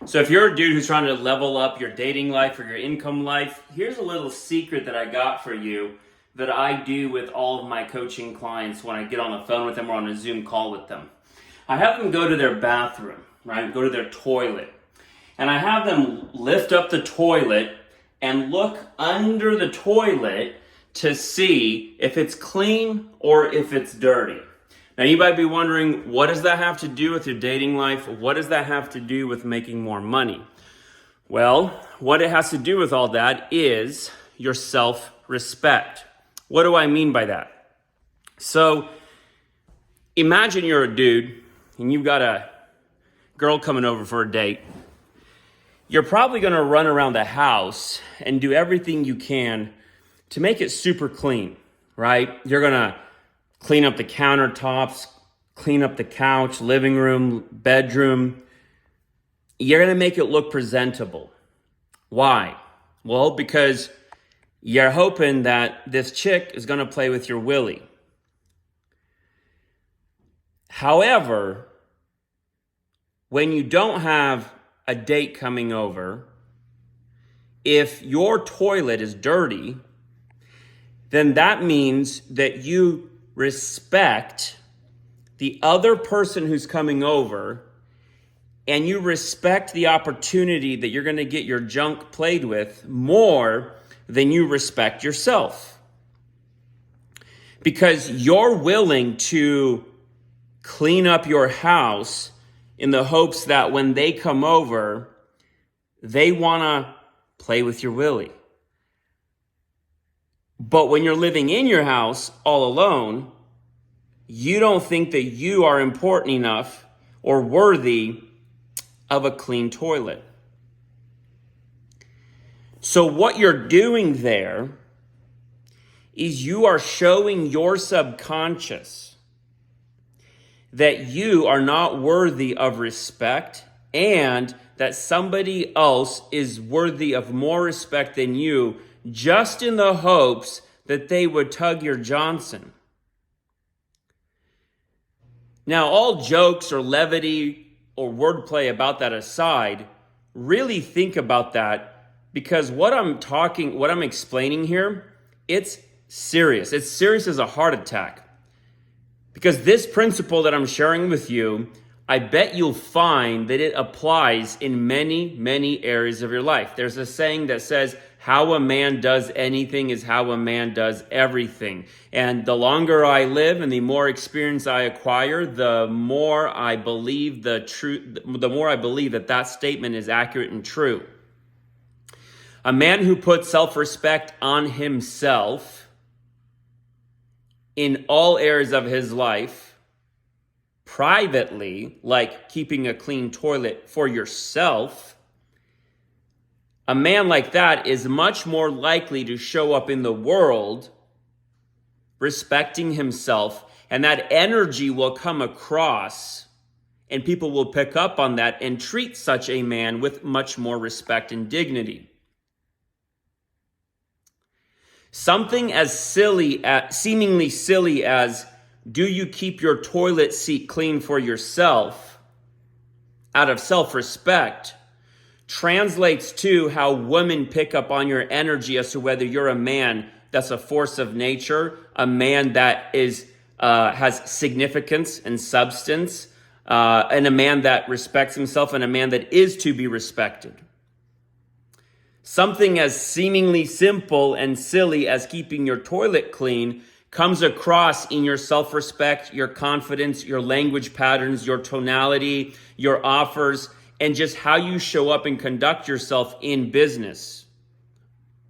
So if you're a dude who's trying to level up your dating life or your income life, here's a little secret that I got for you that I do with all of my coaching clients when I get on the phone with them or on a Zoom call with them. I have them go to their bathroom, right? Go to their toilet. And I have them lift up the toilet and look under the toilet to see if it's clean or if it's dirty. Now you might be wondering, what does that have to do with your dating life? What does that have to do with making more money? Well, what it has to do with all that is your self-respect. What do I mean by that? So imagine you're a dude and you've got a girl coming over for a date. You're probably going to run around the house and do everything you can to make it super clean, right? You're going to clean up the countertops, clean up the couch, living room, bedroom. You're going to make it look presentable. Why? Well, because you're hoping that this chick is going to play with your willy. However, when you don't have a date coming over, if your toilet is dirty, then that means that you respect the other person who's coming over, and you respect the opportunity that you're going to get your junk played with more than you respect yourself. Because you're willing to clean up your house in the hopes that when they come over, they want to play with your willy. But when you're living in your house all alone, you don't think that you are important enough or worthy of a clean toilet. So what you're doing there is you are showing your subconscious that you are not worthy of respect and that somebody else is worthy of more respect than you, just in the hopes that they would tug your Johnson. Now, all jokes or levity or wordplay about that aside, really think about that, because what I'm explaining here, it's serious. It's serious as a heart attack. Because this principle that I'm sharing with you, I bet you'll find that it applies in many, many areas of your life. There's a saying that says, how a man does anything is how a man does everything. And the longer I live and the more experience I acquire, the more I believe that statement is accurate and true. A man who puts self-respect on himself in all areas of his life, privately, like keeping a clean toilet for yourself, a man like that is much more likely to show up in the world respecting himself, and that energy will come across, and people will pick up on that and treat such a man with much more respect and dignity. Something as seemingly silly as, do you keep your toilet seat clean for yourself out of self-respect, translates to how women pick up on your energy as to whether you're a man that's a force of nature, a man that has significance and substance, and a man that respects himself, and a man that is to be respected. Something as seemingly simple and silly as keeping your toilet clean comes across in your self-respect, your confidence, your language patterns, your tonality, your offers, and just how you show up and conduct yourself in business.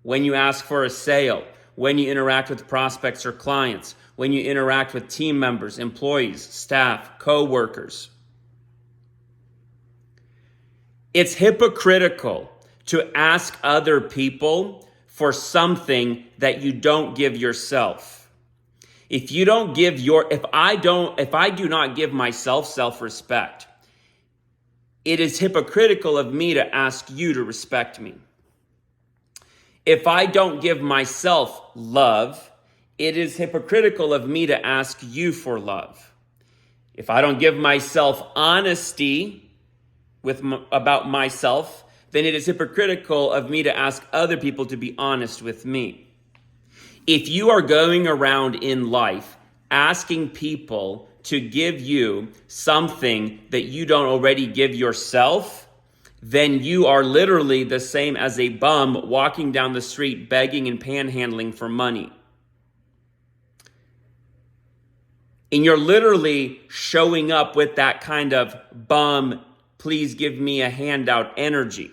When you ask for a sale, when you interact with prospects or clients, when you interact with team members, employees, staff, co-workers. It's hypocritical to ask other people for something that you don't give yourself. If I do not give myself self-respect, it is hypocritical of me to ask you to respect me. If I don't give myself love, it is hypocritical of me to ask you for love. If I don't give myself honesty, about myself, then it is hypocritical of me to ask other people to be honest with me. If you are going around in life asking people to give you something that you don't already give yourself, then you are literally the same as a bum walking down the street begging and panhandling for money. And you're literally showing up with that kind of bum, please give me a handout energy.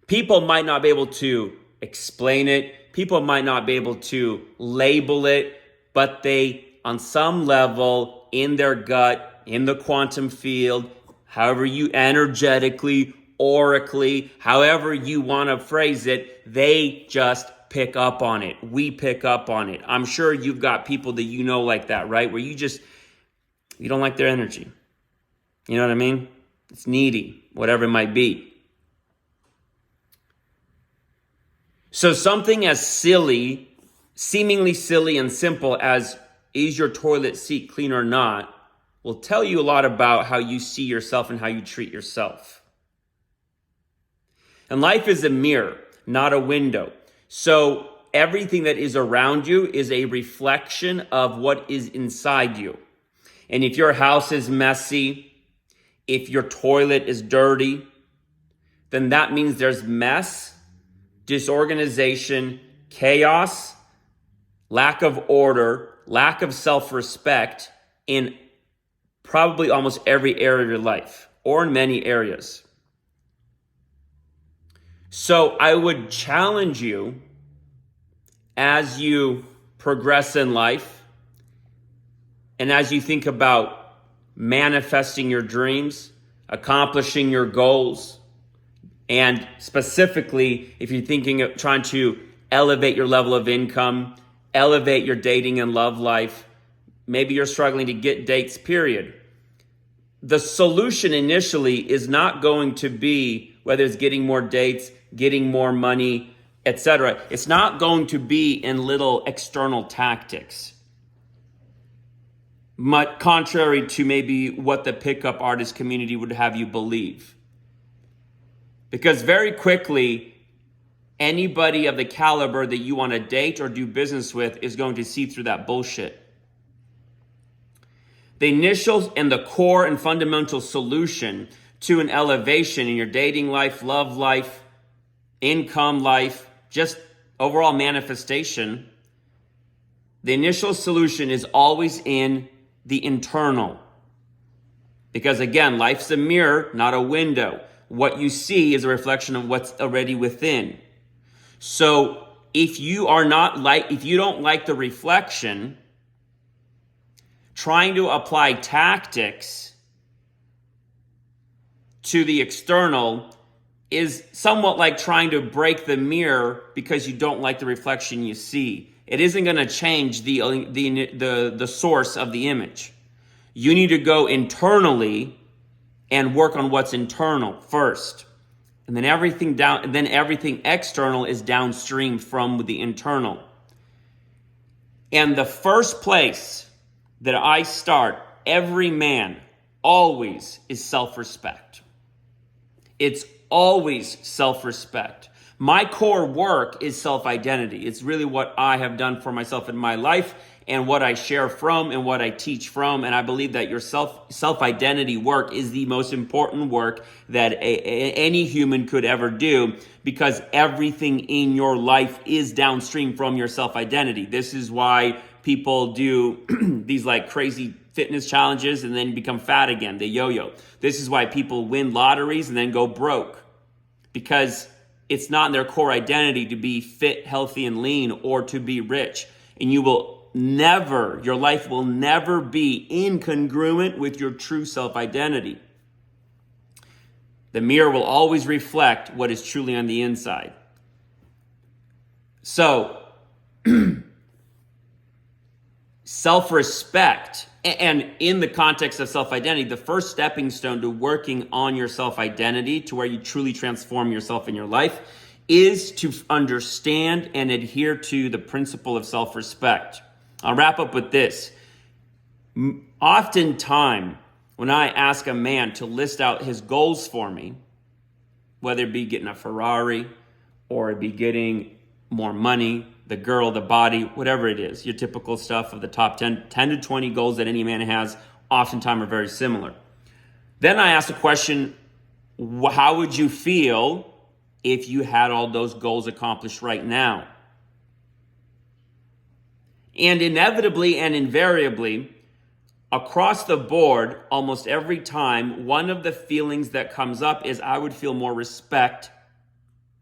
People might not be able to explain it. People might not be able to label it, but they, on some level, in their gut, in the quantum field, however you energetically, oracally, however you want to phrase it, they just pick up on it. We pick up on it. I'm sure you've got people that you know like that, right? Where you don't like their energy. You know what I mean? It's needy, whatever it might be. So something as silly, seemingly silly and simple as, is your toilet seat clean or not, will tell you a lot about how you see yourself and how you treat yourself. And life is a mirror, not a window. So everything that is around you is a reflection of what is inside you. And if your house is messy, if your toilet is dirty, then that means there's mess, disorganization, chaos, lack of order, lack of self-respect in probably almost every area of your life, or in many areas. So I would challenge you as you progress in life and as you think about manifesting your dreams, accomplishing your goals, and specifically if you're thinking of trying to elevate your level of income, elevate your dating and love life, maybe you're struggling to get dates, period. The solution initially is not going to be whether it's getting more dates, getting more money, etc. It's not going to be in little external tactics. Contrary to maybe what the pickup artist community would have you believe. Because very quickly, anybody of the caliber that you want to date or do business with is going to see through that bullshit. The initial and the core and fundamental solution to an elevation in your dating life, love life, income life, just overall manifestation, the initial solution is always in the internal. Because again, life's a mirror, not a window. What you see is a reflection of what's already within. So if you don't like the reflection, trying to apply tactics to the external is somewhat like trying to break the mirror because you don't like the reflection you see. It isn't going to change the source of the image. You need to go internally and work on what's internal first. And then everything external is downstream from the internal. And the first place that I start every man always is self-respect. It's always self-respect. My core work is self-identity. It's really what I have done for myself in my life and what I share from and what I teach from. And I believe that your self-identity work is the most important work that any human could ever do, because everything in your life is downstream from your self-identity. This is why people do these like crazy fitness challenges and then become fat again. They yo-yo. This is why people win lotteries and then go broke, because it's not in their core identity to be fit, healthy, and lean, or to be rich. And your life will never be incongruent with your true self-identity. The mirror will always reflect what is truly on the inside. So, self-respect, and in the context of self-identity, the first stepping stone to working on your self-identity to where you truly transform yourself in your life is to understand and adhere to the principle of self-respect. I'll wrap up with this. Oftentimes, When I ask a man to list out his goals for me, whether it be getting a Ferrari or it be getting more money, the girl, the body, whatever it is, your typical stuff of the top 10 to 20 goals that any man has oftentimes are very similar. Then I ask the question, how would you feel if you had all those goals accomplished right now? And inevitably and invariably, across the board, almost every time, one of the feelings that comes up is I would feel more respect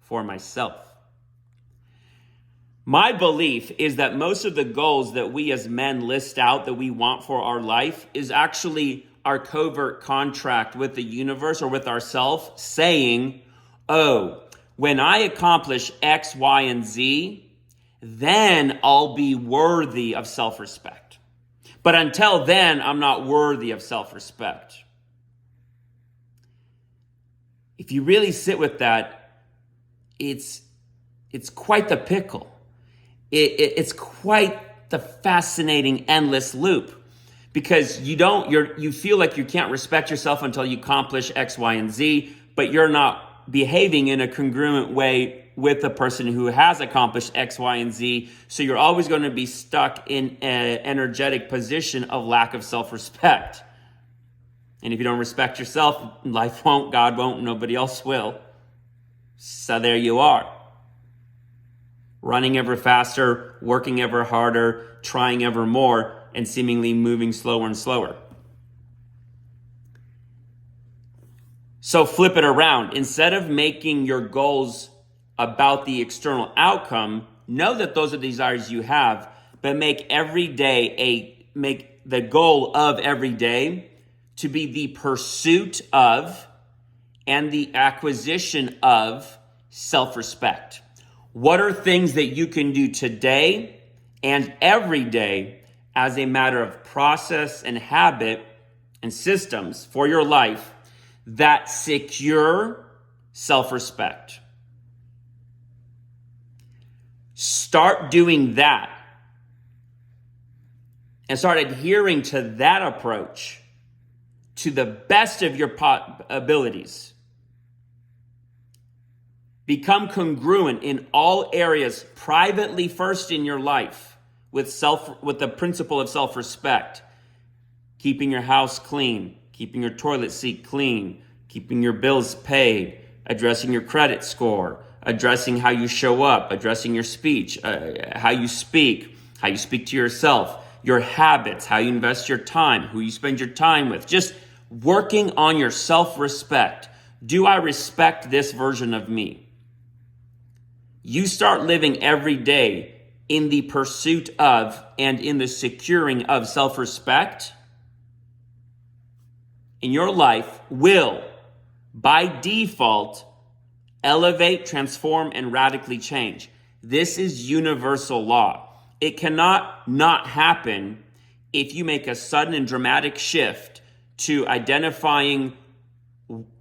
for myself. My belief is that most of the goals that we as men list out that we want for our life is actually our covert contract with the universe or with ourselves saying, oh, when I accomplish X, Y, and Z, then I'll be worthy of self-respect. But until then, I'm not worthy of self-respect. If you really sit with that, it's quite the pickle. It's quite the fascinating, endless loop. Because you feel like you can't respect yourself until you accomplish X, Y, and Z, but you're not behaving in a congruent way with the person who has accomplished X, Y, and Z. So you're always going to be stuck in an energetic position of lack of self-respect. And if you don't respect yourself, life won't, God won't, nobody else will. So there you are. Running ever faster, working ever harder, trying ever more, and seemingly moving slower and slower. So flip it around. Instead of making your goals about the external outcome, know that those are the desires you have, but make the goal of every day to be the pursuit of and the acquisition of self-respect. What are things that you can do today and every day as a matter of process and habit and systems for your life that secure self-respect? Start doing that and start adhering to that approach to the best of your abilities. Become congruent in all areas, privately first in your life, with the principle of self-respect. Keeping your house clean, keeping your toilet seat clean, keeping your bills paid, addressing your credit score, addressing how you show up, addressing your speech, how you speak to yourself, your habits, how you invest your time, who you spend your time with. Just working on your self-respect. Do I respect this version of me? You start living every day in the pursuit of and in the securing of self-respect, and your life will, by default, elevate, transform, and radically change. This is universal law. It cannot not happen if you make a sudden and dramatic shift to identifying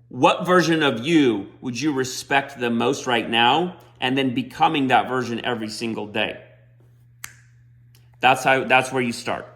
what version of you would you respect the most right now, and then becoming that version every single day. That's where you start.